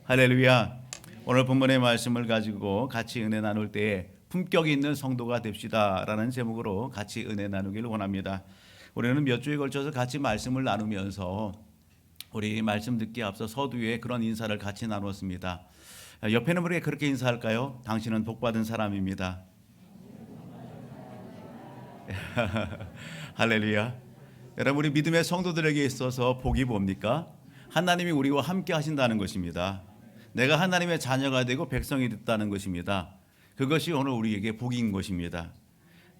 할렐루야. 오늘 본문의 말씀을 가지고 같이 은혜 나눌 때에 품격 있는 성도가 됩시다라는 제목으로 같이 은혜 나누기를 원합니다. 우리는 몇 주에 걸쳐서 같이 말씀을 나누면서 우리 말씀 듣기 앞서 서두에 그런 인사를 같이 나눴습니다. 옆에는 우리가 그렇게 인사할까요? 당신은 복받은 사람입니다. 할렐루야. 여러분, 우리 믿음의 성도들에게 있어서 복이 뭡니까? 하나님이 우리와 함께 하신다는 것입니다. 내가 하나님의 자녀가 되고 백성이 됐다는 것입니다. 그것이 오늘 우리에게 복인 것입니다.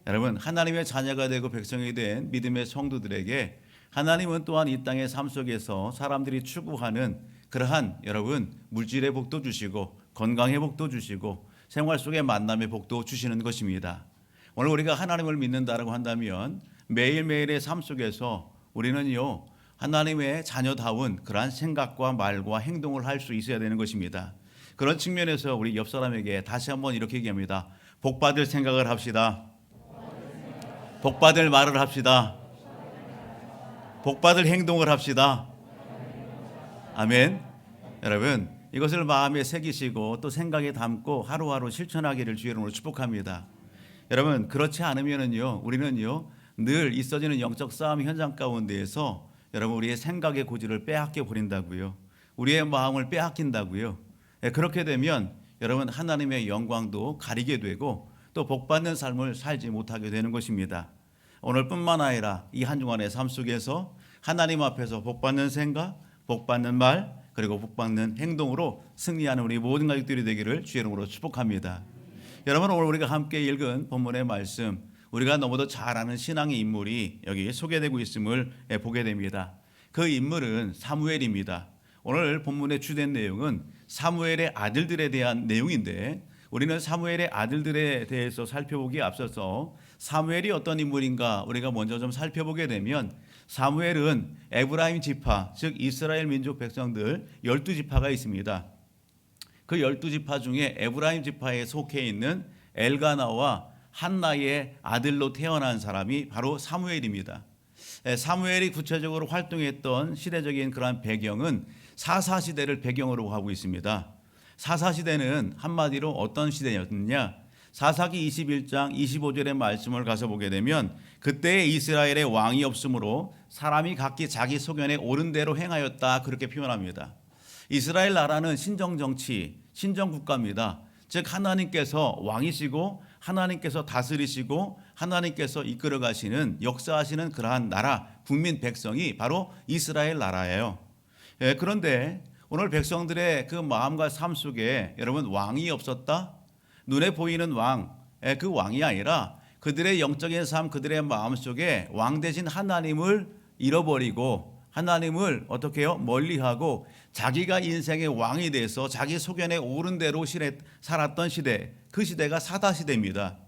여러분, 하나님의 자녀가 되고 백성이 된 믿음의 성도들에게 하나님은 또한 이 땅의 삶 속에서 사람들이 추구하는 그러한 여러분 물질의 복도 주시고 건강의 복도 주시고 생활 속의 만남의 복도 주시는 것입니다. 오늘 우리가 하나님을 믿는다라고 한다면 매일매일의 삶 속에서 우리는요 하나님의 자녀다운 그러한 생각과 말과 행동을 할 수 있어야 되는 것입니다. 그런 측면에서 우리 옆 사람에게 다시 한번 이렇게 얘기합니다. 복받을 생각을 합시다. 복받을 말을 합시다. 복받을 행동을 합시다. 아멘. 여러분, 이것을 마음에 새기시고 또 생각에 담고 하루하루 실천하기를 주의 이름으로 축복합니다. 여러분, 그렇지 않으면은요 우리는요 늘 있어지는 영적 싸움 현장 가운데에서 여러분 우리의 생각의 고지를 빼앗겨 버린다고요. 우리의 마음을 빼앗긴다고요. 그렇게 되면 여러분 하나님의 영광도 가리게 되고 또 복받는 삶을 살지 못하게 되는 것입니다. 오늘뿐만 아니라 이 한 주간의 삶 속에서 하나님 앞에서 복받는 생각, 복받는 말, 그리고 복받는 행동으로 승리하는 우리 모든 가족들이 되기를 주의 이름으로 축복합니다. 여러분, 오늘 우리가 함께 읽은 본문의 말씀, 우리가 너무도 잘 아는 신앙의 인물이 여기 소개되고 있음을 보게 됩니다. 그 인물은 사무엘입니다. 오늘 본문의 주된 내용은 사무엘의 아들들에 대한 내용인데 우리는 사무엘의 아들들에 대해서 살펴보기에 앞서서 사무엘이 어떤 인물인가 우리가 먼저 좀 살펴보게 되면 사무엘은 에브라임 지파, 즉 이스라엘 민족 백성들 12지파가 있습니다. 그 12지파 중에 에브라임 지파에 속해 있는 엘가나와 한나의 아들로 태어난 사람이 바로 사무엘입니다. 사무엘이 구체적으로 활동했던 시대적인 그러한 배경은 사사시대를 배경으로 하고 있습니다. 사사시대는 한마디로 어떤 시대였느냐? 사사기 21장 25절의 말씀을 가서 보게 되면 그때 이스라엘의 왕이 없으므로 사람이 각기 자기 소견에 옳은 대로 행하였다, 그렇게 표현합니다. 이스라엘 나라는 신정정치, 신정국가입니다. 즉 하나님께서 왕이시고 하나님께서 다스리시고 하나님께서 이끌어 가시는 역사하시는 그러한 나라, 국민 백성이 바로 이스라엘 나라예요. 그런데 오늘 백성들의 그 마음과 삶 속에 여러분 왕이 없었다? 눈에 보이는 왕, 그 왕이 아니라 그들의 영적인 삶, 그들의 마음 속에 왕 대신 하나님을 잃어버리고 하나님을 어떻게 해요? 멀리하고 자기가 인생의 왕이 돼서 자기 소견에 옳은 대로 살았던 시대, 그 시대가 사다시대입니다.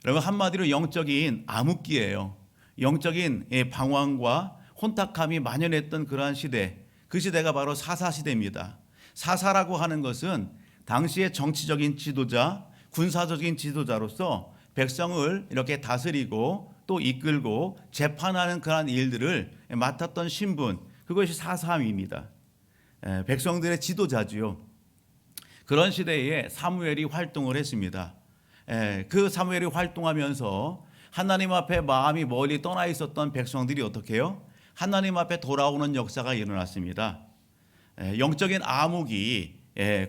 여러분, 한마디로 영적인 암흑기예요. 영적인 방황과 혼탁함이 만연했던 그러한 시대, 그 시대가 바로 사사시대입니다. 사사라고 하는 것은 당시의 정치적인 지도자, 군사적인 지도자로서 백성을 이렇게 다스리고 또 이끌고 재판하는 그러한 일들을 맡았던 신분, 그것이 사사입니다. 백성들의 지도자지요. 그런 시대에 사무엘이 활동을 했습니다. 그 사무엘이 활동하면서 하나님 앞에 마음이 멀리 떠나 있었던 백성들이 어떻게 해요? 하나님 앞에 돌아오는 역사가 일어났습니다. 영적인 암흑이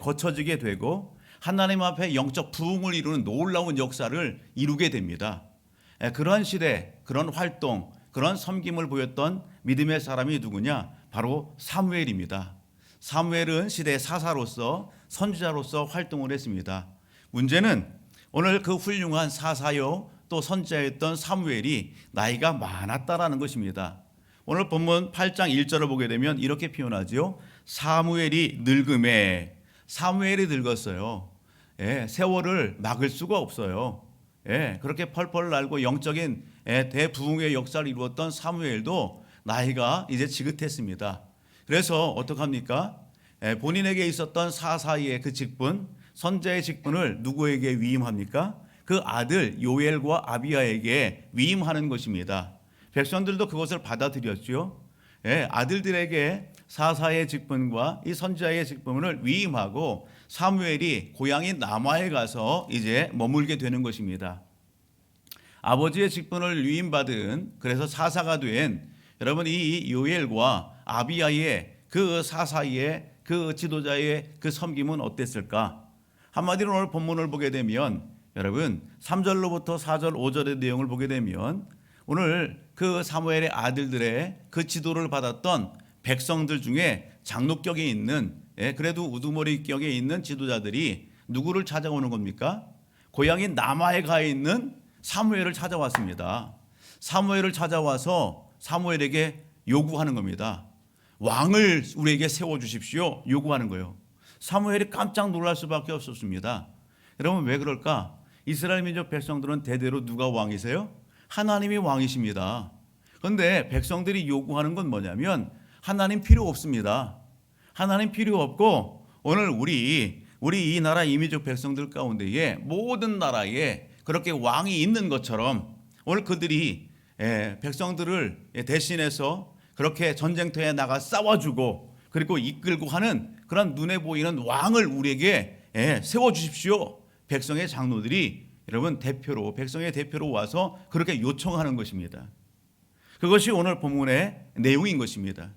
거쳐지게 되고 하나님 앞에 영적 부흥을 이루는 놀라운 역사를 이루게 됩니다. 그런 시대, 그런 활동, 그런 섬김을 보였던 믿음의 사람이 누구냐? 바로 사무엘입니다. 사무엘은 시대의 사사로서 선지자로서 활동을 했습니다. 문제는 오늘 그 훌륭한 사사요 또 선지자였던 사무엘이 나이가 많았다라는 것입니다. 오늘 본문 8장 1절을 보게 되면 이렇게 표현하죠. 사무엘이 늙음에, 사무엘이 늙었어요. 세월을 막을 수가 없어요. 그렇게 펄펄 날고 영적인 대부흥의 역사를 이루었던 사무엘도 나이가 이제 지긋했습니다. 그래서 어떡합니까? 본인에게 있었던 사사의 그 직분, 선지자의 직분을 누구에게 위임합니까? 그 아들 요엘과 아비야에게 위임하는 것입니다. 백성들도 그것을 받아들였죠. 아들들에게 사사의 직분과 이 선지자의 직분을 위임하고 사무엘이 고향인 라마에 가서 이제 머물게 되는 것입니다. 아버지의 직분을 위임받은, 그래서 사사가 된 여러분 이 요엘과 아비야의 그 사사의 그 지도자의 그 섬김은 어땠을까? 한마디로 오늘 본문을 보게 되면 여러분 3절로부터 4절 5절의 내용을 보게 되면 오늘 그 사무엘의 아들들의 그 지도를 받았던 백성들 중에 장로격에 있는, 그래도 우두머리격에 있는 지도자들이 누구를 찾아오는 겁니까? 고향인 라마에 가 있는 사무엘을 찾아왔습니다. 사무엘을 찾아와서 사무엘에게 요구하는 겁니다. 왕을 우리에게 세워주십시오 요구하는 거예요. 사무엘이 깜짝 놀랄 수밖에 없었습니다. 여러분 왜 그럴까? 이스라엘 민족 백성들은 대대로 누가 왕이세요? 하나님이 왕이십니다. 그런데 백성들이 요구하는 건 뭐냐면 하나님 필요 없습니다. 하나님 필요 없고 오늘 우리 이 나라 이민족 백성들 가운데에 모든 나라에 그렇게 왕이 있는 것처럼 오늘 그들이 백성들을 대신해서 그렇게 전쟁터에 나가 싸워주고 그리고 이끌고 하는 그런 눈에 보이는 왕을 우리에게 세워주십시오. 백성의 장로들이 여러분 백성의 대표로 와서 그렇게 요청하는 것입니다. 그것이 오늘 본문의 내용인 것입니다.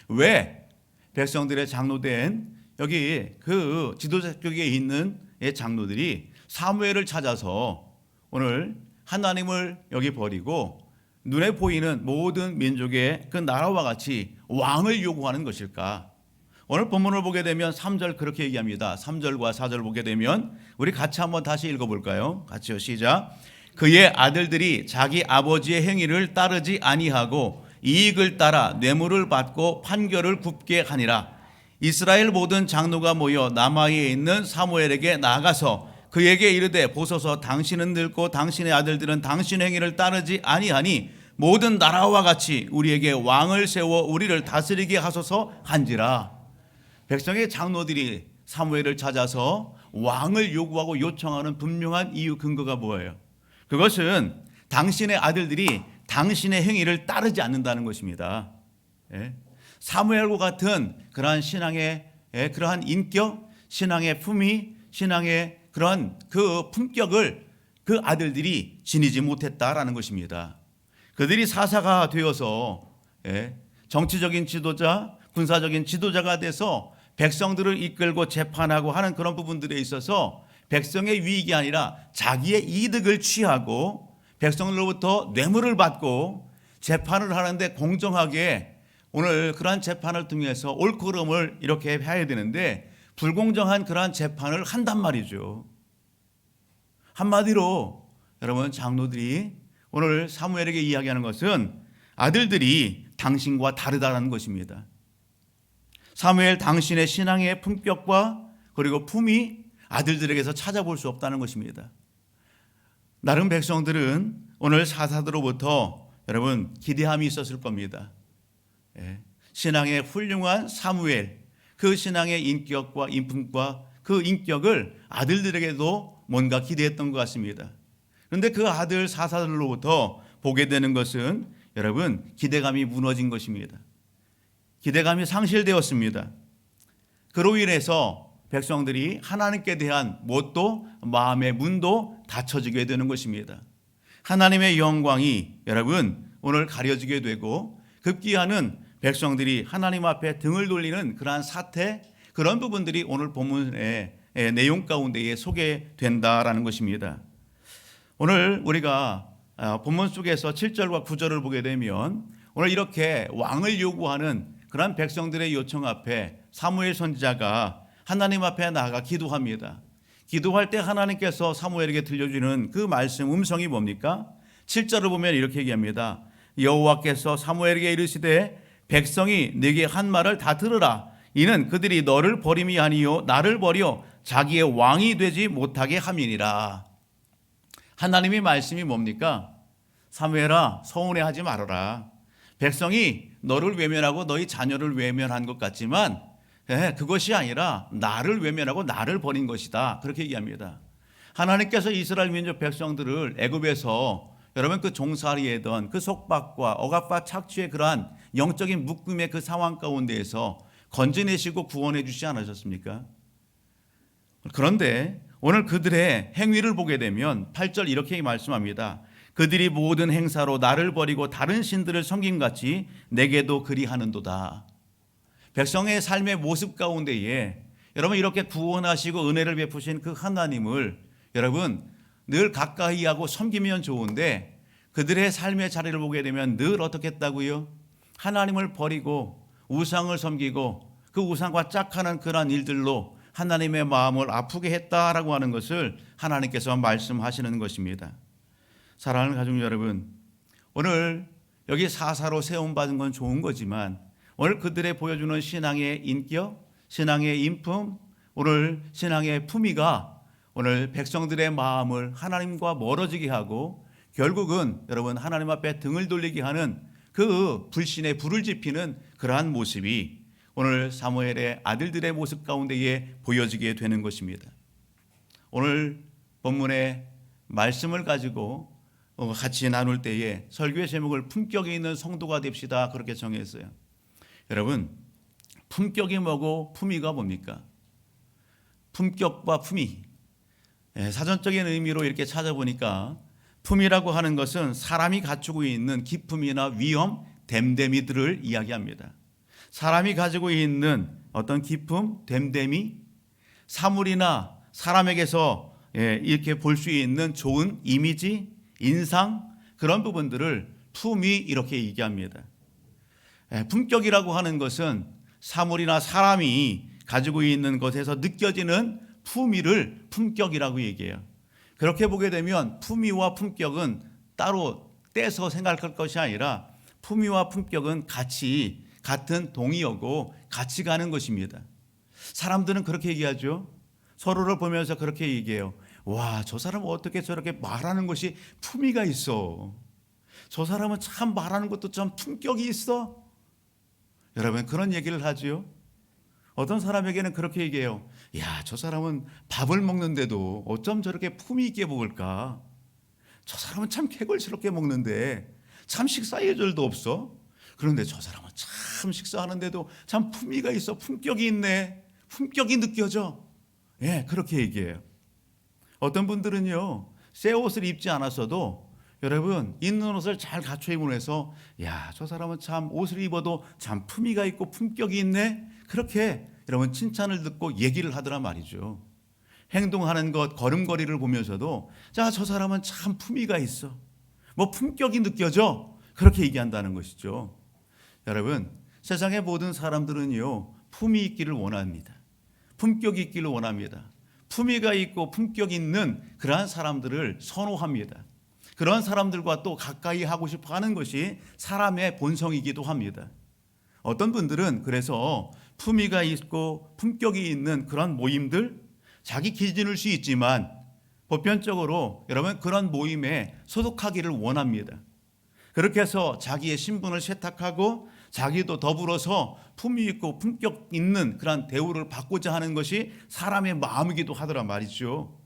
왜 백성들의 장로된 여기 그 지도자 쪽에 있는 장로들이 사무엘을 찾아서 오늘 하나님을 여기 버리고 눈에 보이는 모든 민족의 그 나라와 같이 왕을 요구하는 것일까? 오늘 본문을 보게 되면 3절 그렇게 얘기합니다. 3절과 4절 보게 되면 우리 같이 한번 다시 읽어볼까요? 같이요, 시작. 그의 아들들이 자기 아버지의 행위를 따르지 아니하고 이익을 따라 뇌물을 받고 판결을 굽게 하니라. 이스라엘 모든 장로가 모여 라마에 있는 사무엘에게 나아가서 그에게 이르되 보소서 당신은 늙고 당신의 아들들은 당신의 행위를 따르지 아니하니 모든 나라와 같이 우리에게 왕을 세워 우리를 다스리게 하소서 한지라. 백성의 장로들이 사무엘을 찾아서 왕을 요구하고 요청하는 분명한 이유 근거가 뭐예요? 그것은 당신의 아들들이 당신의 행위를 따르지 않는다는 것입니다. 사무엘과 같은 그러한 신앙의 그러한 인격, 신앙의 품위, 신앙의 그러한 그 품격을 그 아들들이 지니지 못했다라는 것입니다. 그들이 사사가 되어서 정치적인 지도자, 군사적인 지도자가 돼서 백성들을 이끌고 재판하고 하는 그런 부분들에 있어서 백성의 유익이 아니라 자기의 이득을 취하고 백성들로부터 뇌물을 받고 재판을 하는데 공정하게 오늘 그러한 재판을 통해서 옳고 그름을 이렇게 해야 되는데 불공정한 그러한 재판을 한단 말이죠. 한마디로 여러분 장로들이 오늘 사무엘에게 이야기하는 것은 아들들이 당신과 다르다는 것입니다. 사무엘 당신의 신앙의 품격과 그리고 품이 아들들에게서 찾아볼 수 없다는 것입니다. 나름 백성들은 오늘 사사들로부터 여러분 기대함이 있었을 겁니다. 신앙의 훌륭한 사무엘, 그 신앙의 인격과 인품과 그 인격을 아들들에게도 뭔가 기대했던 것 같습니다. 그런데 그 아들 사사들로부터 보게 되는 것은 여러분 기대감이 무너진 것입니다. 기대감이 상실되었습니다. 그로 인해서 백성들이 하나님께 대한 뭣도 마음의 문도 닫혀지게 되는 것입니다. 하나님의 영광이 여러분 오늘 가려지게 되고 급기야는 백성들이 하나님 앞에 등을 돌리는 그러한 사태, 그런 부분들이 오늘 본문의 내용 가운데에 소개된다라는 것입니다. 오늘 우리가 본문 속에서 7절과 9절을 보게 되면 오늘 이렇게 왕을 요구하는 그런 백성들의 요청 앞에 사무엘 선지자가 하나님 앞에 나아가 기도합니다. 기도할 때 하나님께서 사무엘에게 들려주는 그 말씀 음성이 뭡니까? 7절을 보면 이렇게 얘기합니다. 여호와께서 사무엘에게 이르시되 백성이 네게 한 말을 다 들으라. 이는 그들이 너를 버림이 아니요 나를 버려 자기의 왕이 되지 못하게 함이니라. 하나님의 말씀이 뭡니까? 사무엘아 서운해하지 말아라. 백성이 너를 외면하고 너희 자녀를 외면한 것 같지만 그것이 아니라 나를 외면하고 나를 버린 것이다. 그렇게 얘기합니다. 하나님께서 이스라엘 민족 백성들을 애굽에서 여러분 그 종살이했던 그 속박과 억압과 착취의 그러한 영적인 묶음의 그 상황 가운데에서 건져내시고 구원해 주시지 않으셨습니까? 그런데 오늘 그들의 행위를 보게 되면 8절 이렇게 말씀합니다. 그들이 모든 행사로 나를 버리고 다른 신들을 섬김같이 내게도 그리하는도다. 백성의 삶의 모습 가운데에 여러분 이렇게 구원하시고 은혜를 베푸신 그 하나님을 여러분 늘 가까이 하고 섬기면 좋은데 그들의 삶의 자리를 보게 되면 늘 어떻게 했다고요? 하나님을 버리고 우상을 섬기고 그 우상과 짝하는 그러한 일들로 하나님의 마음을 아프게 했다라고 하는 것을 하나님께서 말씀하시는 것입니다. 사랑하는 가족 여러분, 오늘 여기 사사로 세움받은 건 좋은 거지만 오늘 그들의 보여주는 신앙의 인격, 신앙의 인품, 오늘 신앙의 품위가 오늘 백성들의 마음을 하나님과 멀어지게 하고 결국은 여러분 하나님 앞에 등을 돌리게 하는 그 불신에 불을 지피는 그러한 모습이 오늘 사무엘의 아들들의 모습 가운데에 보여지게 되는 것입니다. 오늘 본문의 말씀을 가지고 같이 나눌 때에 설교의 제목을 품격이 있는 성도가 됩시다 그렇게 정했어요. 여러분 품격이 뭐고 품위가 뭡니까? 품격과 품위, 사전적인 의미로 이렇게 찾아보니까 품위라고 하는 것은 사람이 갖추고 있는 기품이나 위엄, 됨됨이들을 이야기합니다. 사람이 가지고 있는 어떤 기품, 됨됨이, 사물이나 사람에게서 이렇게 볼 수 있는 좋은 이미지, 인상, 그런 부분들을 품위 이렇게 얘기합니다. 품격이라고 하는 것은 사물이나 사람이 가지고 있는 것에서 느껴지는 품위를 품격이라고 얘기해요. 그렇게 보게 되면 품위와 품격은 따로 떼서 생각할 것이 아니라 품위와 품격은 같이 같은 동의어고 같이 가는 것입니다. 사람들은 그렇게 얘기하죠. 서로를 보면서 그렇게 얘기해요. 와, 저 사람은 어떻게 저렇게 말하는 것이 품위가 있어. 저 사람은 참 말하는 것도 좀 품격이 있어. 여러분 그런 얘기를 하죠. 어떤 사람에게는 그렇게 얘기해요. 야, 저 사람은 밥을 먹는데도 어쩜 저렇게 품위 있게 먹을까? 저 사람은 참 개걸스럽게 먹는데 참 식사 예절도 없어. 그런데 저 사람은 참 식사하는데도 참 품위가 있어. 품격이 있네. 품격이 느껴져. 예, 그렇게 얘기해요. 어떤 분들은요, 새 옷을 입지 않았어도 여러분 있는 옷을 잘 갖춰 입으면서 야, 저 사람은 참 옷을 입어도 참 품위가 있고 품격이 있네. 그렇게 여러분 칭찬을 듣고 얘기를 하더란 말이죠. 행동하는 것, 걸음걸이를 보면서도 자, 저 사람은 참 품위가 있어. 뭐 품격이 느껴져. 그렇게 얘기한다는 것이죠. 여러분, 세상의 모든 사람들은요, 품위 있기를 원합니다. 품격이 있기를 원합니다. 품위가 있고 품격 있는 그러한 사람들을 선호합니다. 그런 사람들과 또 가까이 하고 싶어 하는 것이 사람의 본성이기도 합니다. 어떤 분들은 그래서 품위가 있고 품격이 있는 그런 모임들, 자기 기준일 수 있지만 보편적으로 여러분 그런 모임에 소속하기를 원합니다. 그렇게 해서 자기의 신분을 세탁하고 자기도 더불어서 품위 있고 품격 있는 그런 대우를 받고자 하는 것이 사람의 마음이기도 하더란 말이죠.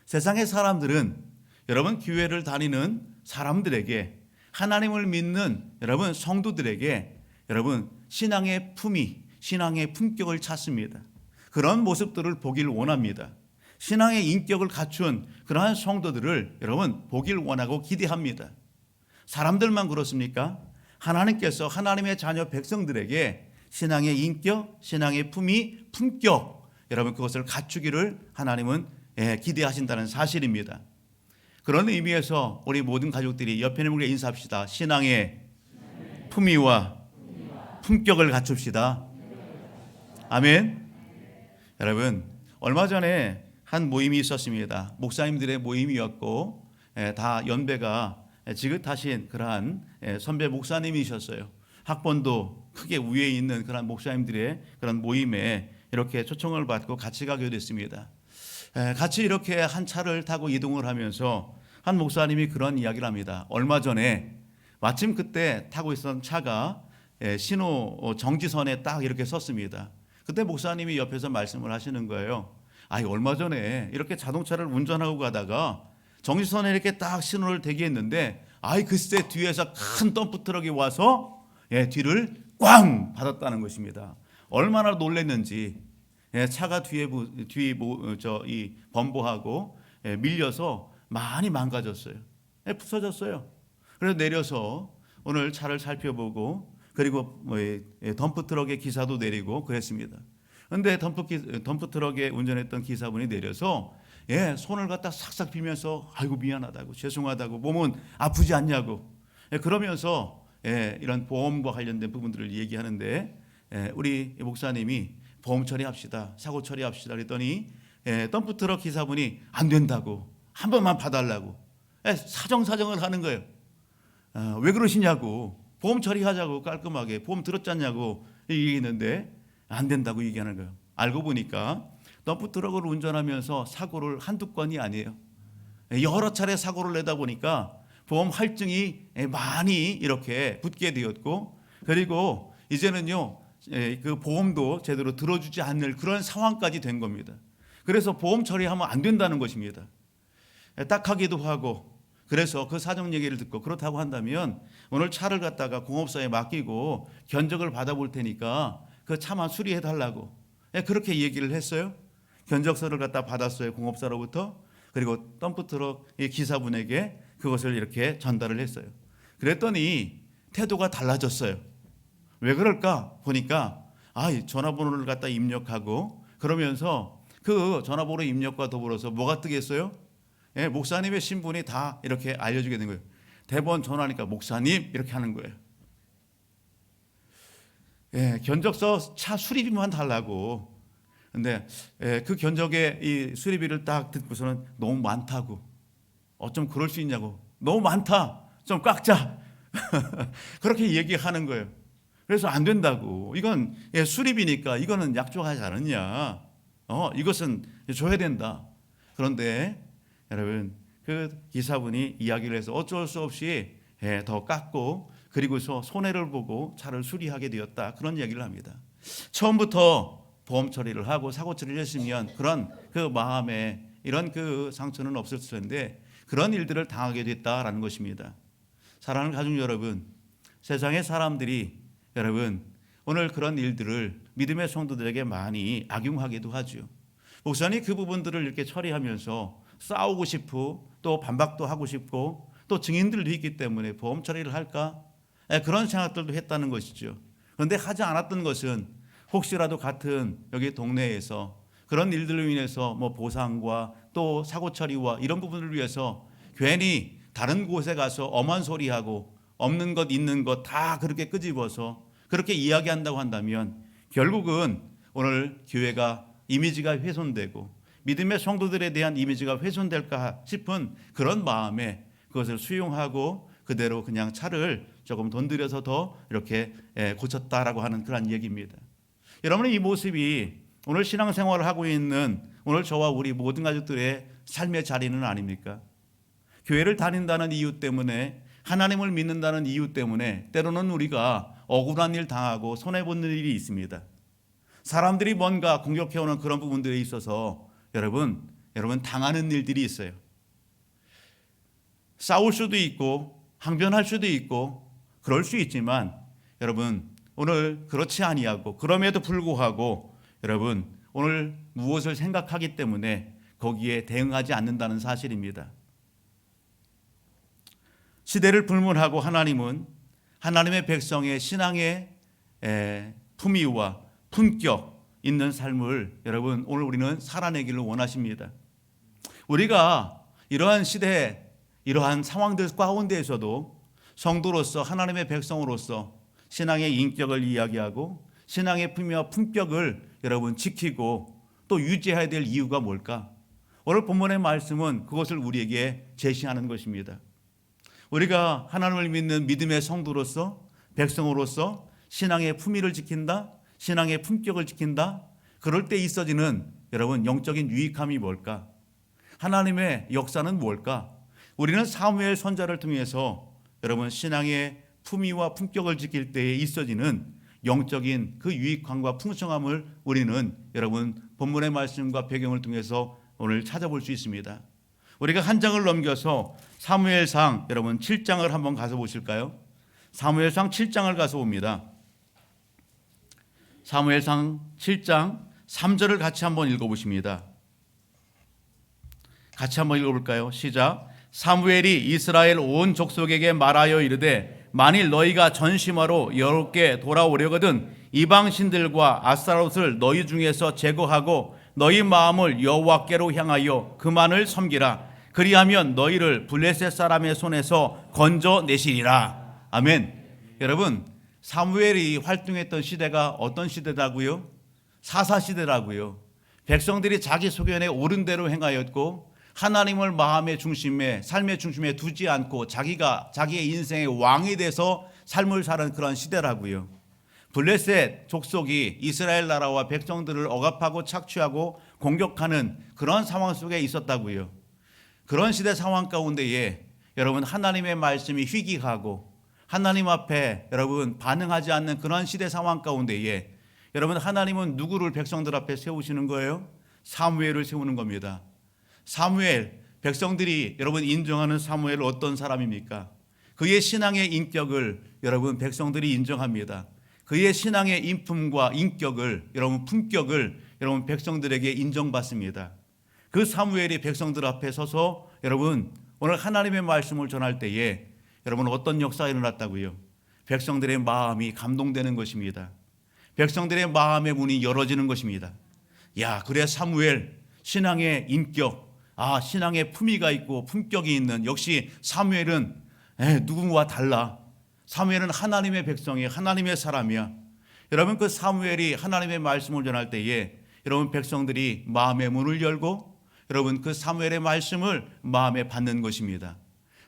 세상의 사람들은 여러분 교회를 다니는 사람들에게, 하나님을 믿는 여러분 성도들에게 여러분 신앙의 품위, 신앙의 품격을 찾습니다. 그런 모습들을 보길 원합니다. 신앙의 인격을 갖춘 그러한 성도들을 여러분 보길 원하고 기대합니다. 사람들만 그렇습니까? 하나님께서 하나님의 자녀 백성들에게 신앙의 인격, 신앙의 품위, 품격 여러분 그것을 갖추기를 하나님은 기대하신다는 사실입니다. 그런 의미에서 우리 모든 가족들이 옆에 있는 분과 인사합시다. 신앙의 품위와 품격을 갖춥시다. 아멘. 여러분 얼마 전에 한 모임이 있었습니다. 목사님들의 모임이었고 다 연배가 지긋하신 그러한 선배 목사님이셨어요. 학번도 크게 위에 있는 그런 목사님들의 그런 모임에 이렇게 초청을 받고 같이 가게 됐습니다. 같이 이렇게 한 차를 타고 이동을 하면서 한 목사님이 그런 이야기를 합니다. 얼마 전에 마침 그때 타고 있었던 차가 신호 정지선에 딱 이렇게 섰습니다. 그때 목사님이 옆에서 말씀을 하시는 거예요. 얼마 전에 이렇게 자동차를 운전하고 가다가 정지선에 이렇게 딱 신호를 대기했는데 글쎄 뒤에서 큰 덤프 트럭이 와서 뒤를 꽝 받았다는 것입니다. 얼마나 놀랐는지 차가 이 범보하고 밀려서 많이 망가졌어요. 부서졌어요. 그래서 내려서 오늘 차를 살펴보고 그리고 덤프트럭의 기사도 내리고 그랬습니다. 그런데 덤프트럭에 운전했던 기사분이 내려서 손을 갖다 싹싹 빌면서 아이고 미안하다고 죄송하다고 몸은 아프지 않냐고 그러면서 이런 보험과 관련된 부분들을 얘기하는데 우리 목사님이 보험 처리합시다 사고 처리합시다 그랬더니 덤프트럭 기사분이 안 된다고 한 번만 봐달라고 사정사정을 하는 거예요. 왜 그러시냐고 보험 처리하자고 깔끔하게 보험 들었잖냐고 얘기했는데 안 된다고 얘기하는 거예요. 알고 보니까 덤프트럭을 운전하면서 사고를 한두 건이 아니에요. 여러 차례 사고를 내다 보니까 보험 할증이 많이 이렇게 붙게 되었고 그리고 이제는요 그 보험도 제대로 들어주지 않을 그런 상황까지 된 겁니다. 그래서 보험 처리하면 안 된다는 것입니다. 딱하기도 하고 그래서 그 사정 얘기를 듣고 그렇다고 한다면 오늘 차를 갖다가 공업사에 맡기고 견적을 받아볼 테니까 그 차만 수리해 달라고 그렇게 얘기를 했어요. 견적서를 갖다 받았어요 공업사로부터. 그리고 덤프트럭 기사분에게 그것을 이렇게 전달을 했어요. 그랬더니 태도가 달라졌어요. 왜 그럴까 보니까 전화번호를 갖다 입력하고 그러면서 그 전화번호 입력과 더불어서 뭐가 뜨겠어요? 목사님의 신분이 다 이렇게 알려주게 된 거예요. 대번 전화하니까 목사님 이렇게 하는 거예요. 견적서 차 수리비만 달라고. 근데 그 견적의 이 수리비를 딱 듣고서는 너무 많다고. 어쩜 그럴 수 있냐고. 너무 많다. 좀 깎자. 그렇게 얘기하는 거예요. 그래서 안 된다고. 이건 수리비니까 이거는 약속하지 않았냐. 이것은 줘야 된다. 그런데 여러분 그 기사분이 이야기를 해서 어쩔 수 없이 더 깎고 그리고서 손해를 보고 차를 수리하게 되었다. 그런 이야기를 합니다. 처음부터 보험 처리를 하고 사고 처리를 했으면 그런 그 마음에 이런 그 상처는 없었을 텐데 그런 일들을 당하게 됐다라는 것입니다. 사랑하는 가족 여러분, 세상의 사람들이 여러분 오늘 그런 일들을 믿음의 성도들에게 많이 악용하기도 하죠. 목사님 그 부분들을 이렇게 처리하면서 싸우고 싶고 또 반박도 하고 싶고 또 증인들도 있기 때문에 보험 처리를 할까? 그런 생각들도 했다는 것이죠. 그런데 하지 않았던 것은 혹시라도 같은 여기 동네에서 그런 일들로 인해서 뭐 보상과 또 사고 처리와 이런 부분을 위해서 괜히 다른 곳에 가서 엄한 소리하고 없는 것 있는 것 다 그렇게 끄집어서 그렇게 이야기한다고 한다면 결국은 오늘 교회가 이미지가 훼손되고 믿음의 성도들에 대한 이미지가 훼손될까 싶은 그런 마음에 그것을 수용하고 그대로 그냥 차를 조금 돈 들여서 더 이렇게 고쳤다라고 하는 그런 얘기입니다. 여러분의 이 모습이 오늘 신앙생활을 하고 있는 오늘 저와 우리 모든 가족들의 삶의 자리는 아닙니까? 교회를 다닌다는 이유 때문에 하나님을 믿는다는 이유 때문에 때로는 우리가 억울한 일 당하고 손해보는 일이 있습니다. 사람들이 뭔가 공격해오는 그런 부분들에 있어서 여러분 당하는 일들이 있어요. 싸울 수도 있고 항변할 수도 있고 그럴 수 있지만 여러분 오늘 그렇지 아니하고 그럼에도 불구하고 여러분 오늘 무엇을 생각하기 때문에 거기에 대응하지 않는다는 사실입니다. 시대를 불문하고 하나님은 하나님의 백성의 신앙의 품위와 품격 있는 삶을 여러분 오늘 우리는 살아내기를 원하십니다. 우리가 이러한 시대 이러한 상황들 가운데에서도 성도로서 하나님의 백성으로서 신앙의 인격을 이야기하고 신앙의 품위와 품격을 여러분 지키고 또 유지해야 될 이유가 뭘까? 오늘 본문의 말씀은 그것을 우리에게 제시하는 것입니다. 우리가 하나님을 믿는 믿음의 성도로서 백성으로서 신앙의 품위를 지킨다, 신앙의 품격을 지킨다. 그럴 때 있어지는 여러분 영적인 유익함이 뭘까? 하나님의 역사는 뭘까? 우리는 사무엘 선자를 통해서 여러분 신앙의 품위와 품격을 지킬 때에 있어지는 영적인 그 유익함과 풍성함을 우리는 여러분 본문의 말씀과 배경을 통해서 오늘 찾아볼 수 있습니다. 우리가 한 장을 넘겨서 사무엘상 여러분 7장을 한번 가서 보실까요? 사무엘상 7장을 가서 봅니다. 사무엘상 7장 3절을 같이 한번 읽어보십니다. 같이 한번 읽어볼까요? 시작. 사무엘이 이스라엘 온 족속에게 말하여 이르되 만일 너희가 전심화로 여롭게 돌아오려거든 이방 신들과 아스타롯을 너희 중에서 제거하고 너희 마음을 여호와께로 향하여 그만을 섬기라. 그리하면 너희를 블레셋 사람의 손에서 건져내시리라. 아멘. 여러분, 사무엘이 활동했던 시대가 어떤 시대라고요? 사사시대라고요. 백성들이 자기 소견에 옳은 대로 행하였고 하나님을 마음의 중심에, 삶의 중심에 두지 않고 자기의 인생의 왕이 돼서 삶을 사는 그런 시대라고요. 블레셋 족속이 이스라엘 나라와 백성들을 억압하고 착취하고 공격하는 그런 상황 속에 있었다고요. 그런 시대 상황 가운데에 여러분 하나님의 말씀이 희귀하고 하나님 앞에 여러분 반응하지 않는 그런 시대 상황 가운데에 여러분 하나님은 누구를 백성들 앞에 세우시는 거예요? 사무엘을 세우는 겁니다. 사무엘, 백성들이 여러분 인정하는 사무엘은 어떤 사람입니까? 그의 신앙의 인격을 여러분 백성들이 인정합니다. 그의 신앙의 인품과 인격을 여러분 품격을 여러분 백성들에게 인정받습니다. 그 사무엘이 백성들 앞에 서서 여러분 오늘 하나님의 말씀을 전할 때에 여러분 어떤 역사가 일어났다고요? 백성들의 마음이 감동되는 것입니다. 백성들의 마음의 문이 열어지는 것입니다. 야, 그래 사무엘 신앙의 인격, 신앙의 품위가 있고 품격이 있는 역시 사무엘은 누구와 달라. 사무엘은 하나님의 백성이에요. 하나님의 사람이야. 여러분 그 사무엘이 하나님의 말씀을 전할 때에 여러분 백성들이 마음의 문을 열고 여러분 그 사무엘의 말씀을 마음에 받는 것입니다.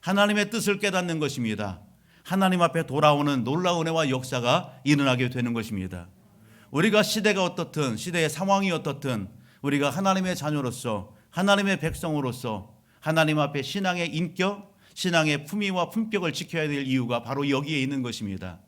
하나님의 뜻을 깨닫는 것입니다. 하나님 앞에 돌아오는 놀라운 은혜와 역사가 일어나게 되는 것입니다. 우리가 시대가 어떻든 시대의 상황이 어떻든 우리가 하나님의 자녀로서 하나님의 백성으로서 하나님 앞에 신앙의 인격, 신앙의 품위와 품격을 지켜야 될 이유가 바로 여기에 있는 것입니다.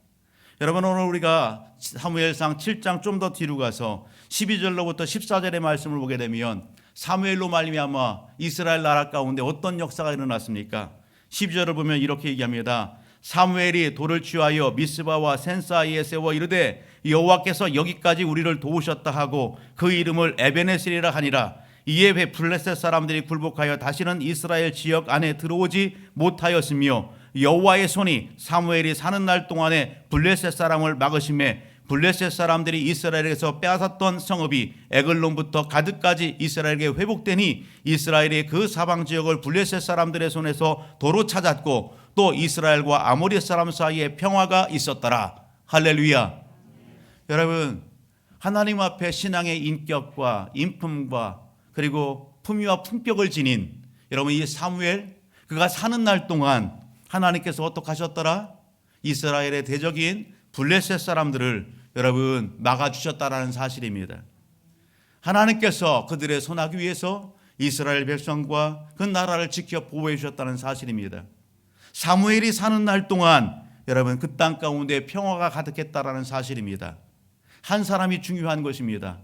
여러분 오늘 우리가 사무엘상 7장 좀 더 뒤로 가서 12절로부터 14절의 말씀을 보게 되면 사무엘로 말미암아 이스라엘 나라 가운데 어떤 역사가 일어났습니까? 12절을 보면 이렇게 얘기합니다. 사무엘이 돌을 취하여 미스바와 센 사이에 세워 이르되 여호와께서 여기까지 우리를 도우셨다 하고 그 이름을 에베네셀이라 하니라. 이에 블레셋 사람들이 굴복하여 다시는 이스라엘 지역 안에 들어오지 못하였으며 여호와의 손이 사무엘이 사는 날 동안에 블레셋 사람을 막으심에 블레셋 사람들이 이스라엘에서 빼앗았던 성읍이 에글론부터 가드까지 이스라엘에게 회복되니 이스라엘이 그 사방 지역을 블레셋 사람들의 손에서 도로 찾았고 또 이스라엘과 아모리 사람 사이에 평화가 있었더라. 할렐루야. 여러분 하나님 앞에 신앙의 인격과 인품과 그리고 품위와 품격을 지닌 여러분 이 사무엘 그가 사는 날 동안 하나님께서 어떻게 하셨더라? 이스라엘의 대적인 블레셋 사람들을 여러분 막아주셨다라는 사실입니다. 하나님께서 그들의 손아귀 위에서 이스라엘 백성과 그 나라를 지켜 보호해 주셨다는 사실입니다. 사무엘이 사는 날 동안 여러분 그 땅 가운데 평화가 가득했다라는 사실입니다. 한 사람이 중요한 것입니다.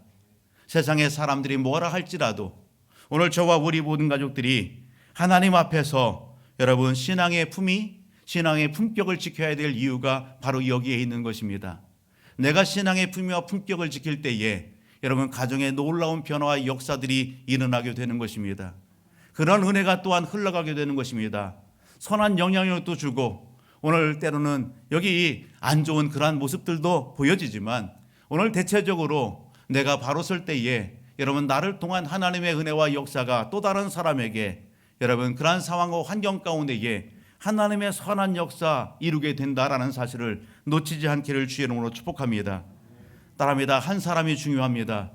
세상의 사람들이 뭐라 할지라도 오늘 저와 우리 모든 가족들이 하나님 앞에서 여러분 신앙의 품위, 신앙의 품격을 지켜야 될 이유가 바로 여기에 있는 것입니다. 내가 신앙의 품위와 품격을 지킬 때에 여러분 가정에 놀라운 변화와 역사들이 일어나게 되는 것입니다. 그런 은혜가 또한 흘러가게 되는 것입니다. 선한 영향력도 주고 오늘 때로는 여기 안 좋은 그러한 모습들도 보여지지만 오늘 대체적으로 내가 바로 설 때에 여러분 나를 통한 하나님의 은혜와 역사가 또 다른 사람에게 여러분 그러한 상황과 환경 가운데에 하나님의 선한 역사 이루게 된다라는 사실을 놓치지 않기를 주의 이름으로 축복합니다. 따라합니다. 한 사람이 중요합니다.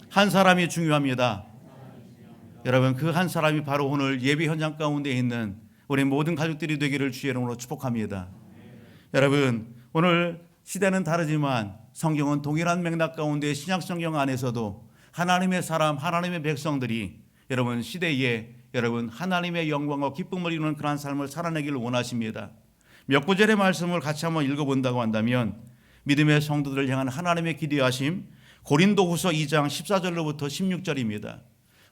한 사람이 중요합니다. 여러분 그 한 사람이 바로 오늘 예배 현장 가운데 있는 우리 모든 가족들이 되기를 주의 이름으로 축복합니다. 여러분 오늘 시대는 다르지만 성경은 동일한 맥락 가운데 신약 성경 안에서도 하나님의 사람, 하나님의 백성들이 여러분 시대에 여러분 하나님의 영광과 기쁨을 이루는 그러한 삶을 살아내기를 원하십니다. 몇 구절의 말씀을 같이 한번 읽어본다고 한다면 믿음의 성도들을 향한 하나님의 기대하심 고린도후서 2장 14절로부터 16절입니다.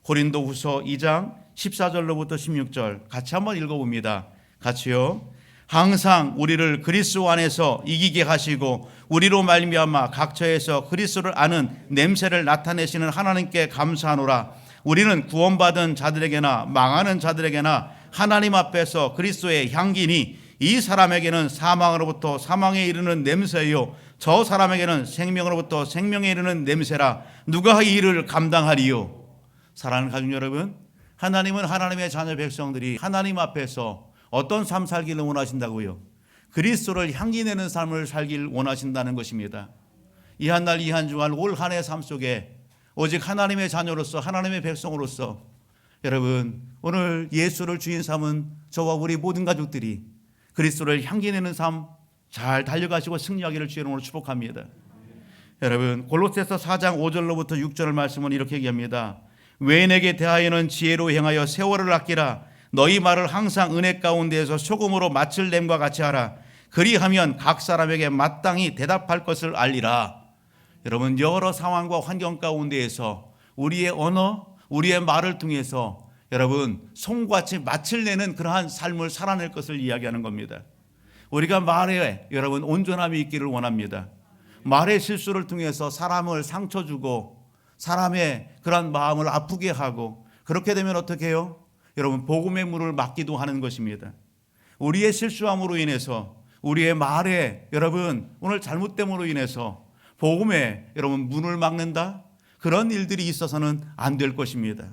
고린도후서 2장 14절로부터 16절 같이 한번 읽어봅니다. 같이요. 항상 우리를 그리스도 안에서 이기게 하시고 우리로 말미암아 각처에서 그리스도를 아는 냄새를 나타내시는 하나님께 감사하노라. 우리는 구원받은 자들에게나 망하는 자들에게나 하나님 앞에서 그리스도의 향기니 이 사람에게는 사망으로부터 사망에 이르는 냄새요 저 사람에게는 생명으로부터 생명에 이르는 냄새라. 누가 이 일을 감당하리요? 사랑하는 가족 여러분, 하나님은 하나님의 자녀 백성들이 하나님 앞에서 어떤 삶 살기를 원하신다고요? 그리스도를 향기내는 삶을 살기를 원하신다는 것입니다. 이 한 날 이 한 주간 올 한 해 삶 속에 오직 하나님의 자녀로서 하나님의 백성으로서 여러분 오늘 예수를 주인 삼은 저와 우리 모든 가족들이 그리스도를 향기내는 삶 잘 달려가시고 승리하기를 주의 이름으로 축복합니다. 여러분 골로새서 4장 5절로부터 6절을 말씀은 이렇게 얘기합니다. 외인에게 대하여는 지혜로 행하여 세월을 아끼라. 너희 말을 항상 은혜 가운데에서 소금으로 마칠 냄과 같이 하라. 그리하면 각 사람에게 마땅히 대답할 것을 알리라. 여러분 여러 상황과 환경 가운데에서 우리의 언어, 우리의 말을 통해서 여러분 송같이 마칠 내는 그러한 삶을 살아낼 것을 이야기하는 겁니다. 우리가 말에 여러분 온전함이 있기를 원합니다. 말의 실수를 통해서 사람을 상처 주고 사람의 그런 마음을 아프게 하고 그렇게 되면 어떻게 해요? 여러분 복음의 문을 막기도 하는 것입니다. 우리의 실수함으로 인해서 우리의 말에 여러분 오늘 잘못됨으로 인해서 복음에 여러분 문을 막는다? 그런 일들이 있어서는 안 될 것입니다.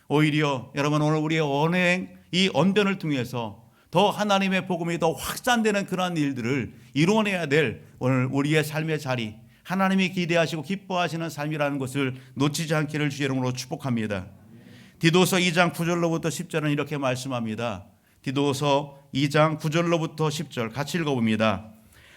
오히려 여러분 오늘 우리의 언행 이 언변을 통해서 더 하나님의 복음이 더 확산되는 그러한 일들을 이루어내야 될 오늘 우리의 삶의 자리 하나님이 기대하시고 기뻐하시는 삶이라는 것을 놓치지 않기를 주의 이름으로 축복합니다. 디도서 2장 9절로부터 10절은 이렇게 말씀합니다. 디도서 2장 9절로부터 10절 같이 읽어봅니다.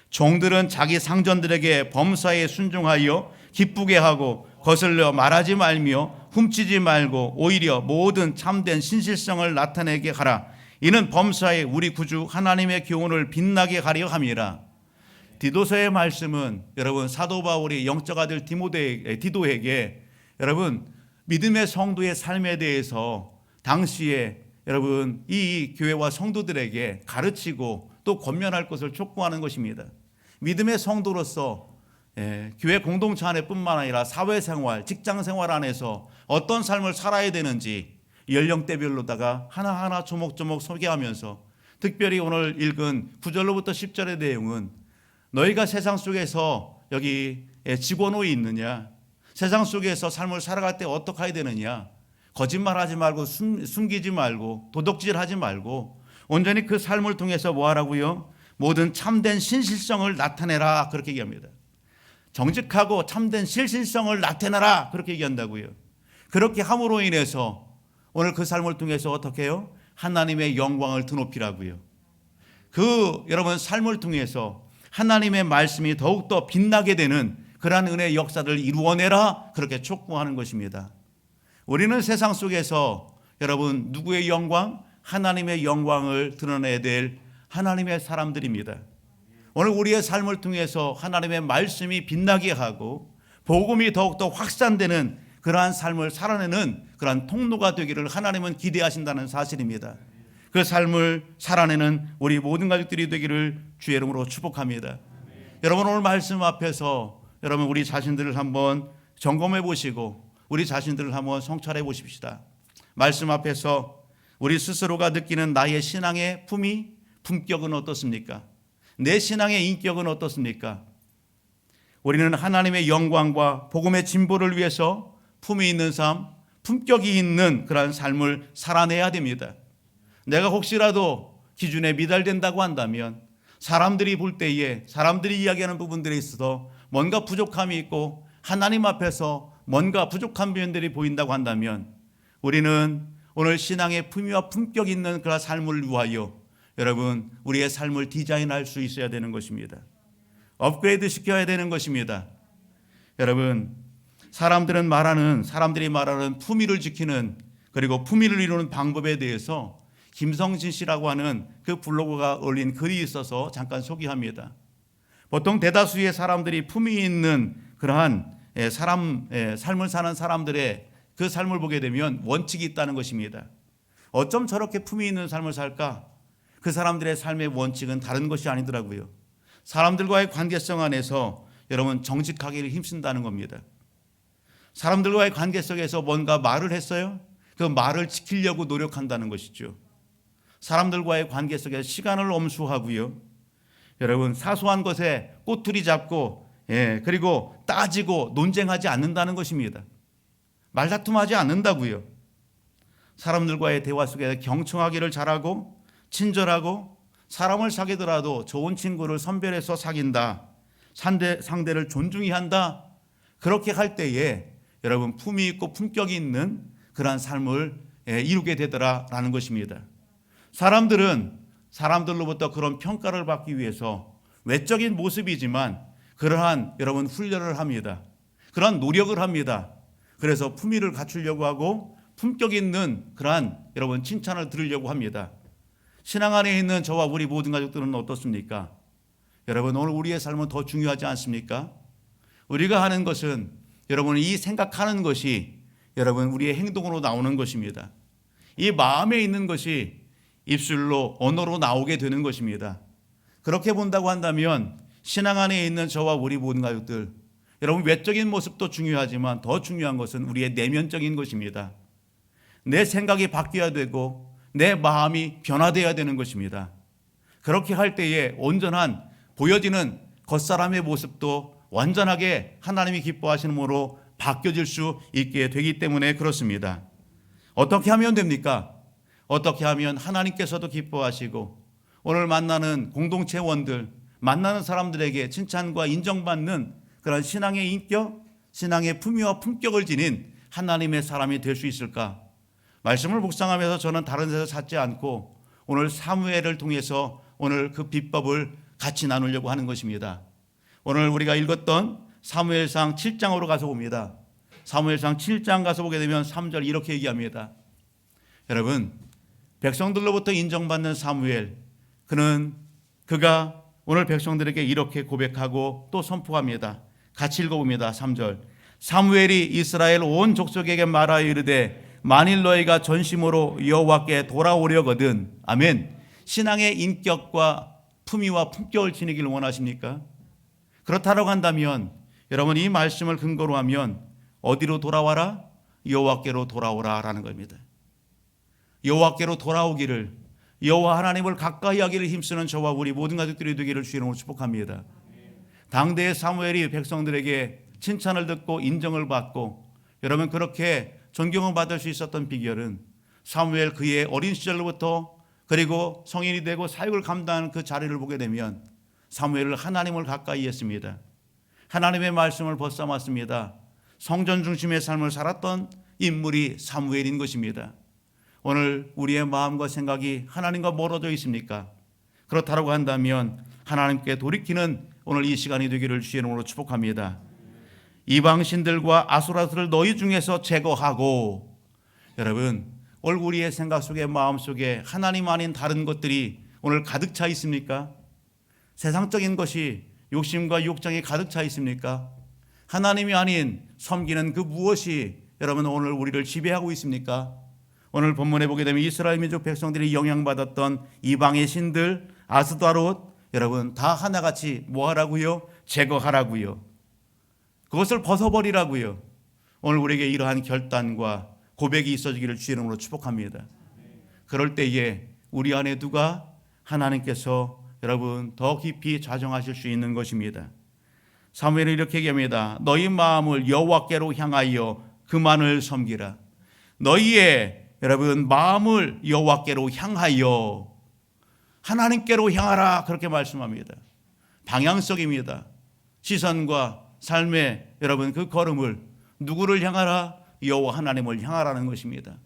종들은 자기 상전들에게 범사에 순종하여 기쁘게 하고 거슬려 말하지 말며 훔치지 말고 오히려 모든 참된 신실성을 나타내게 하라. 이는 범사에 우리 구주 하나님의 교훈을 빛나게 하려 함이라. 디도서의 말씀은 여러분 사도 바울이 영적 아들 디도에게 여러분 믿음의 성도의 삶에 대해서 당시에 여러분 이 교회와 성도들에게 가르치고 또 권면할 것을 촉구하는 것입니다. 믿음의 성도로서 교회 공동체 안에뿐만 아니라 사회생활, 직장생활 안에서 어떤 삶을 살아야 되는지 연령대별로다가 하나하나 조목조목 소개하면서 특별히 오늘 읽은 9절로부터 10절의 내용은 너희가 세상 속에서 여기 직원호에 있느냐, 세상 속에서 삶을 살아갈 때 어떻게 해야 되느냐, 거짓말하지 말고 숨기지 말고 도덕질하지 말고 온전히 그 삶을 통해서 뭐 하라고요? 모든 참된 신실성을 나타내라 그렇게 얘기합니다. 정직하고 참된 신실성을 나타내라 그렇게 얘기한다고요. 그렇게 함으로 인해서 오늘 그 삶을 통해서 어떻게 해요? 하나님의 영광을 드높이라고요. 그 여러분 삶을 통해서 하나님의 말씀이 더욱더 빛나게 되는 그러한 은혜의 역사를 이루어내라 그렇게 촉구하는 것입니다. 우리는 세상 속에서 여러분 누구의 영광? 하나님의 영광을 드러내야 될 하나님의 사람들입니다. 오늘 우리의 삶을 통해서 하나님의 말씀이 빛나게 하고 복음이 더욱더 확산되는 그러한 삶을 살아내는 그러한 통로가 되기를 하나님은 기대하신다는 사실입니다. 그 삶을 살아내는 우리 모든 가족들이 되기를 주의 이름으로 축복합니다. 여러분 오늘 말씀 앞에서 여러분 우리 자신들을 한번 점검해 보시고 우리 자신들을 한번 성찰해 보십시다. 말씀 앞에서 우리 스스로가 느끼는 나의 신앙의 품격은 어떻습니까? 내 신앙의 인격은 어떻습니까? 우리는 하나님의 영광과 복음의 진보를 위해서 품이 있는 삶, 품격이 있는 그런 삶을 살아내야 됩니다. 내가 혹시라도 기준에 미달된다고 한다면 사람들이 볼 때에 사람들이 이야기하는 부분들에 있어서 뭔가 부족함이 있고 하나님 앞에서 뭔가 부족한 면들이 보인다고 한다면 우리는 오늘 신앙의 품위와 품격 있는 그런 삶을 위하여 여러분 우리의 삶을 디자인할 수 있어야 되는 것입니다. 업그레이드 시켜야 되는 것입니다. 여러분 사람들이 말하는 품위를 지키는 그리고 품위를 이루는 방법에 대해서 김성진 씨라고 하는 그 블로거가 올린 글이 있어서 잠깐 소개합니다. 보통 대다수의 사람들이 품위 있는 그러한 삶을 사는 사람들의 그 삶을 보게 되면 원칙이 있다는 것입니다. 어쩜 저렇게 품위 있는 삶을 살까? 그 사람들의 삶의 원칙은 다른 것이 아니더라고요. 사람들과의 관계성 안에서 여러분 정직하기를 힘쓴다는 겁니다. 사람들과의 관계 속에서 뭔가 말을 했어요. 그 말을 지키려고 노력한다는 것이죠. 사람들과의 관계 속에서 시간을 엄수하고요. 여러분 사소한 것에 꼬투리 잡고 그리고 따지고 논쟁하지 않는다는 것입니다. 말다툼하지 않는다고요. 사람들과의 대화 속에서 경청하기를 잘하고 친절하고 사람을 사귀더라도 좋은 친구를 선별해서 사귄다. 상대를 존중히 한다. 그렇게 할 때에 여러분 품위 있고 품격이 있는 그러한 삶을 이루게 되더라라는 것입니다. 사람들은 사람들로부터 그런 평가를 받기 위해서 외적인 모습이지만 그러한 여러분 훈련을 합니다. 그러한 노력을 합니다. 그래서 품위를 갖추려고 하고 품격 있는 그러한 여러분 칭찬을 들으려고 합니다. 신앙 안에 있는 저와 우리 모든 가족들은 어떻습니까? 여러분 오늘 우리의 삶은 더 중요하지 않습니까? 우리가 하는 것은 여러분 이 생각하는 것이 여러분 우리의 행동으로 나오는 것입니다. 이 마음에 있는 것이 입술로 언어로 나오게 되는 것입니다. 그렇게 본다고 한다면 신앙 안에 있는 저와 우리 모든 가족들 여러분 외적인 모습도 중요하지만 더 중요한 것은 우리의 내면적인 것입니다. 내 생각이 바뀌어야 되고 내 마음이 변화되어야 되는 것입니다. 그렇게 할 때에 온전한 보여지는 겉사람의 모습도 완전하게 하나님이 기뻐하시는 모로 바뀌어질 수 있게 되기 때문에 그렇습니다. 어떻게 하면 됩니까? 어떻게 하면 하나님께서도 기뻐하시고 오늘 만나는 공동체원들, 만나는 사람들에게 칭찬과 인정받는 그런 신앙의 인격, 신앙의 품위와 품격을 지닌 하나님의 사람이 될 수 있을까? 말씀을 묵상하면서 저는 다른 데서 찾지 않고 오늘 사무엘을 통해서 오늘 그 비법을 같이 나누려고 하는 것입니다. 오늘 우리가 읽었던 사무엘상 7장으로 가서 봅니다. 사무엘상 7장 가서 보게 되면 3절 이렇게 얘기합니다. 여러분 백성들로부터 인정받는 사무엘 그가 오늘 백성들에게 이렇게 고백하고 또 선포합니다. 같이 읽어봅니다. 3절 사무엘이 이스라엘 온 족속에게 말하여 이르되 만일 너희가 전심으로 여호와께 돌아오려거든 아멘. 신앙의 인격과 품위와 품격을 지니기를 원하십니까? 그렇다고 한다면 여러분 이 말씀을 근거로 하면 어디로 돌아와라? 여호와께로 돌아오라 라는 겁니다. 여호와께로 돌아오기를 여호와 하나님을 가까이 하기를 힘쓰는 저와 우리 모든 가족들이 되기를 주의 이름으로 축복합니다. 당대의 사무엘이 백성들에게 칭찬을 듣고 인정을 받고 여러분 그렇게 존경을 받을 수 있었던 비결은 사무엘 그의 어린 시절로부터 그리고 성인이 되고 사역을 감당하는 그 자리를 보게 되면 사무엘은 하나님을 가까이 했습니다. 하나님의 말씀을 벗삼았습니다. 성전 중심의 삶을 살았던 인물이 사무엘인 것입니다. 오늘 우리의 마음과 생각이 하나님과 멀어져 있습니까? 그렇다고 한다면 하나님께 돌이키는 오늘 이 시간이 되기를 주의 이름으로 축복합니다. 이방신들과 아수라들을 너희 중에서 제거하고 여러분 오늘 우리의 생각 속에 마음 속에 하나님 아닌 다른 것들이 오늘 가득 차 있습니까? 세상적인 것이 욕심과 욕정이 가득 차 있습니까? 하나님이 아닌 섬기는 그 무엇이 여러분 오늘 우리를 지배하고 있습니까? 오늘 본문에 보게 되면 이스라엘 민족 백성들이 영향받았던 이방의 신들 아스다롯 여러분 다 하나같이 뭐하라고요? 제거하라고요. 그것을 벗어버리라고요. 오늘 우리에게 이러한 결단과 고백이 있어지기를 주의 이름으로 축복합니다. 그럴 때에 우리 안에 누가 하나님께서 여러분 더 깊이 좌정하실 수 있는 것입니다. 사무엘은 이렇게 얘기합니다. 너희 마음을 여호와께로 향하여 그만을 섬기라. 너희의 여러분 마음을 여호와께로 향하여 하나님께로 향하라 그렇게 말씀합니다. 방향성입니다. 시선과 삶의 여러분 그 걸음을 누구를 향하라? 여호와 하나님을 향하라는 것입니다.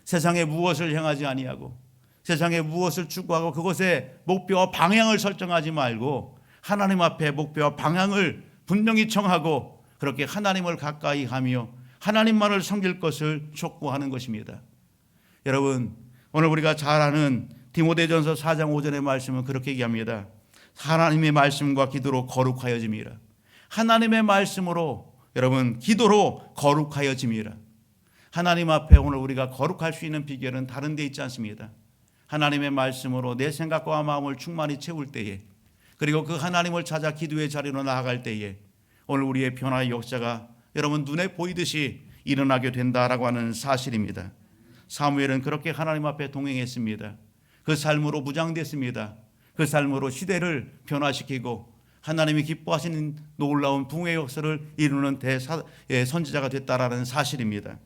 세상에 무엇을 향하지 아니하고 세상에 무엇을 추구하고 그것의 목표와 방향을 설정하지 말고 하나님 앞에 목표와 방향을 분명히 정하고 그렇게 하나님을 가까이 하며 하나님만을 섬길 것을 촉구하는 것입니다. 여러분 오늘 우리가 잘 아는 디모데전서 4장 5절의 말씀은 그렇게 얘기합니다. 하나님의 말씀과 기도로 거룩하여짐이라. 하나님의 말씀으로 여러분 기도로 거룩하여짐이라. 하나님 앞에 오늘 우리가 거룩할 수 있는 비결은 다른 데 있지 않습니다. 하나님의 말씀으로 내 생각과 마음을 충만히 채울 때에, 그리고 그 하나님을 찾아 기도의 자리로 나아갈 때에 오늘 우리의 변화의 역사가 여러분 눈에 보이듯이 일어나게 된다라고 하는 사실입니다. 사무엘은 그렇게 하나님 앞에 동행했습니다. 그 삶으로 무장됐습니다. 그 삶으로 시대를 변화시키고 하나님이 기뻐하시는 놀라운 부흥의 역사를 이루는 선지자가 됐다라는 사실입니다.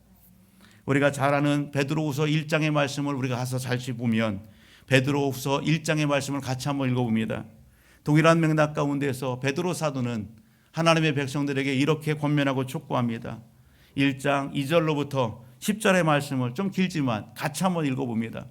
우리가 잘 아는 베드로후서 1장의 말씀을 우리가 가서 같이 보면, 베드로후서 1장의 말씀을 같이 한번 읽어봅니다. 동일한 맥락 가운데서 베드로 사도는 하나님의 백성들에게 이렇게 권면하고 촉구합니다. 1장 2절로부터 10절의 말씀을 좀 길지만 같이 한번 읽어봅니다.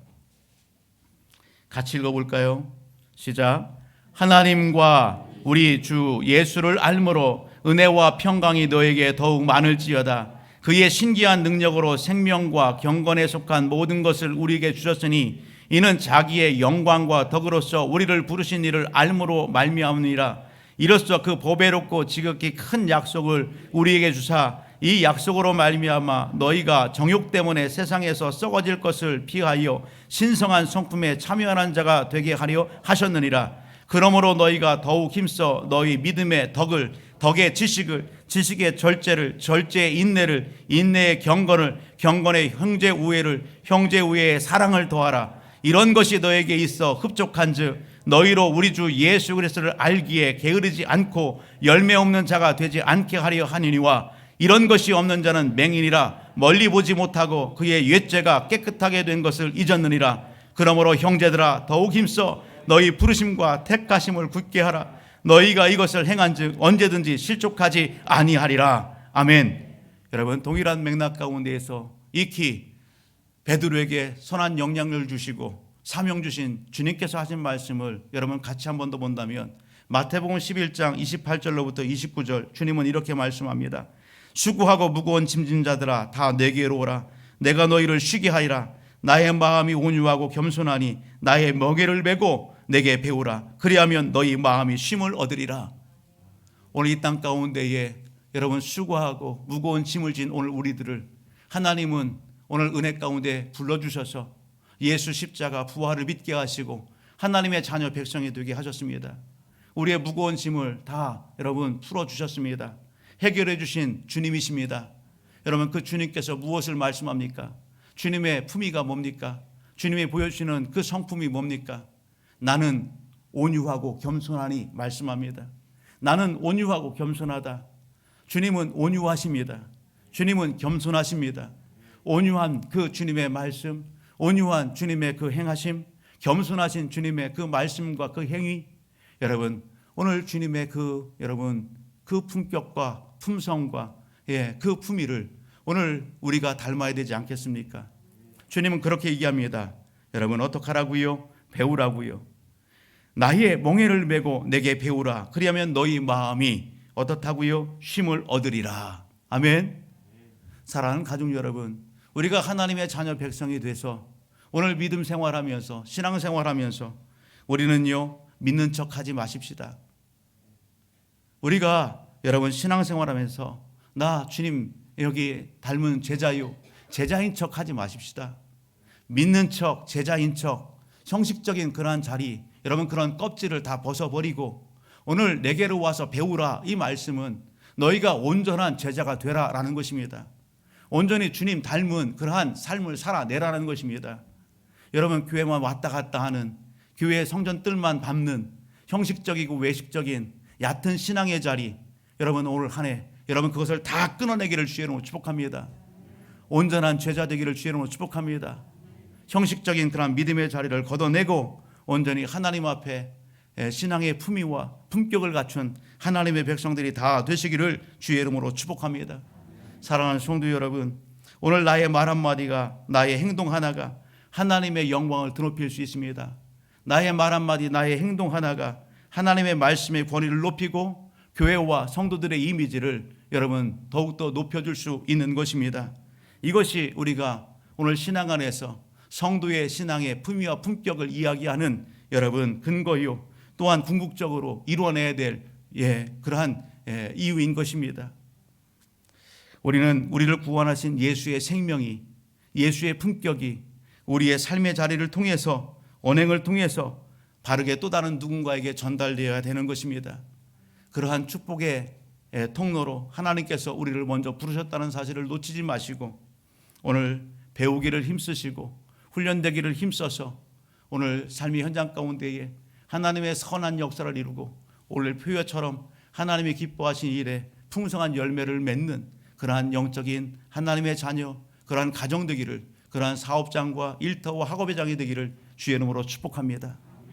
같이 읽어볼까요? 시작. 하나님과 우리 주 예수를 알므로 은혜와 평강이 너에게 더욱 많을지어다. 그의 신기한 능력으로 생명과 경건에 속한 모든 것을 우리에게 주셨으니 이는 자기의 영광과 덕으로서 우리를 부르신 이를 알므로 말미암으니라. 이로써 그 보배롭고 지극히 큰 약속을 우리에게 주사 이 약속으로 말미암아 너희가 정욕 때문에 세상에서 썩어질 것을 피하여 신성한 성품에 참여하는 자가 되게 하려 하셨느니라. 그러므로 너희가 더욱 힘써 너희 믿음의 덕을, 덕의 지식을, 지식의 절제를, 절제의 인내를, 인내의 경건을, 경건의 형제 우애를, 형제 우애의 사랑을 더하라. 이런 것이 너에게 있어 흡족한즉 너희로 우리 주 예수 그리스도를 알기에 게으르지 않고 열매 없는 자가 되지 않게 하려 하니와, 이런 것이 없는 자는 맹인이라 멀리 보지 못하고 그의 옛죄가 깨끗하게 된 것을 잊었느니라. 그러므로 형제들아 더욱 힘써 너희 부르심과 택하심을 굳게 하라. 너희가 이것을 행한즉 언제든지 실족하지 아니하리라. 아멘. 여러분, 동일한 맥락 가운데에서 익히 베드로에게 선한 영향을 주시고 사명 주신 주님께서 하신 말씀을 여러분 같이 한 번 더 본다면, 마태복음 11장 28절로부터 29절 주님은 이렇게 말씀합니다. 수고하고 무거운 짐진 자들아 다 내게로 오라. 내가 너희를 쉬게 하리라. 나의 마음이 온유하고 겸손하니 나의 멍에를 메고 내게 배우라. 그리하면 너희 마음이 쉼을 얻으리라. 오늘 이 땅 가운데에 여러분 수고하고 무거운 짐을 진 오늘 우리들을 하나님은 오늘 은혜 가운데 불러주셔서 예수 십자가 부활을 믿게 하시고 하나님의 자녀 백성이 되게 하셨습니다. 우리의 무거운 짐을 다 여러분 풀어주셨습니다. 해결해 주신 주님이십니다. 여러분, 그 주님께서 무엇을 말씀합니까? 주님의 품위가 뭡니까? 주님이 보여주시는 그 성품이 뭡니까? 나는 온유하고 겸손하니 말씀합니다. 나는 온유하고 겸손하다. 주님은 온유하십니다. 주님은 겸손하십니다. 온유한 그 주님의 말씀, 온유한 주님의 그 행하심, 겸손하신 주님의 그 말씀과 그 행위, 여러분 오늘 주님의 그 여러분 그 품격과 품성과 그 품위를 오늘 우리가 닮아야 되지 않겠습니까? 주님은 그렇게 얘기합니다. 여러분 어떡하라고요? 배우라고요. 나의 멍에를 메고 내게 배우라. 그리하면 너희 마음이 어떻다고요? 쉼을 얻으리라. 아멘. 사랑하는 가족 여러분, 우리가 하나님의 자녀 백성이 돼서 오늘 믿음 생활하면서 신앙 생활하면서 우리는요 믿는 척하지 마십시다. 우리가 여러분 신앙 생활하면서 나 주님 여기 닮은 제자요, 제자인 척하지 마십시다. 믿는 척, 제자인 척, 형식적인 그러한 자리, 여러분 그런 껍질을 다 벗어버리고 오늘 내게로 와서 배우라. 이 말씀은 너희가 온전한 제자가 되라라는 것입니다. 온전히 주님 닮은 그러한 삶을 살아내라는 것입니다. 여러분 교회만 왔다 갔다 하는, 교회 성전 뜰만 밟는 형식적이고 외식적인 얕은 신앙의 자리, 여러분 오늘 한 해 여러분 그것을 다 끊어내기를 주의 이름으로 축복합니다. 온전한 제자 되기를 주의 이름으로 축복합니다. 형식적인 그런 믿음의 자리를 걷어내고 온전히 하나님 앞에 신앙의 품위와 품격을 갖춘 하나님의 백성들이 다 되시기를 주의 이름으로 축복합니다. 사랑하는 성도 여러분, 오늘 나의 말 한마디가, 나의 행동 하나가 하나님의 영광을 드높일 수 있습니다. 나의 말 한마디, 나의 행동 하나가 하나님의 말씀의 권위를 높이고 교회와 성도들의 이미지를 여러분 더욱더 높여줄 수 있는 것입니다. 이것이 우리가 오늘 신앙 안에서 성도의 신앙의 품위와 품격을 이야기하는 여러분 근거요, 또한 궁극적으로 이루어내야 될 그러한 이유인 것입니다. 우리는 우리를 구원하신 예수의 생명이, 예수의 품격이 우리의 삶의 자리를 통해서 언행을 통해서 바르게 또 다른 누군가에게 전달되어야 되는 것입니다. 그러한 축복의 통로로 하나님께서 우리를 먼저 부르셨다는 사실을 놓치지 마시고 오늘 배우기를 힘쓰시고 훈련되기를 힘써서 오늘 삶의 현장 가운데에 하나님의 선한 역사를 이루고 오늘 표현처럼 하나님이 기뻐하신 일에 풍성한 열매를 맺는 그러한 영적인 하나님의 자녀, 그러한 가정 되기를, 그러한 사업장과 일터와 학업의 장이 되기를 주의 이름으로 축복합니다.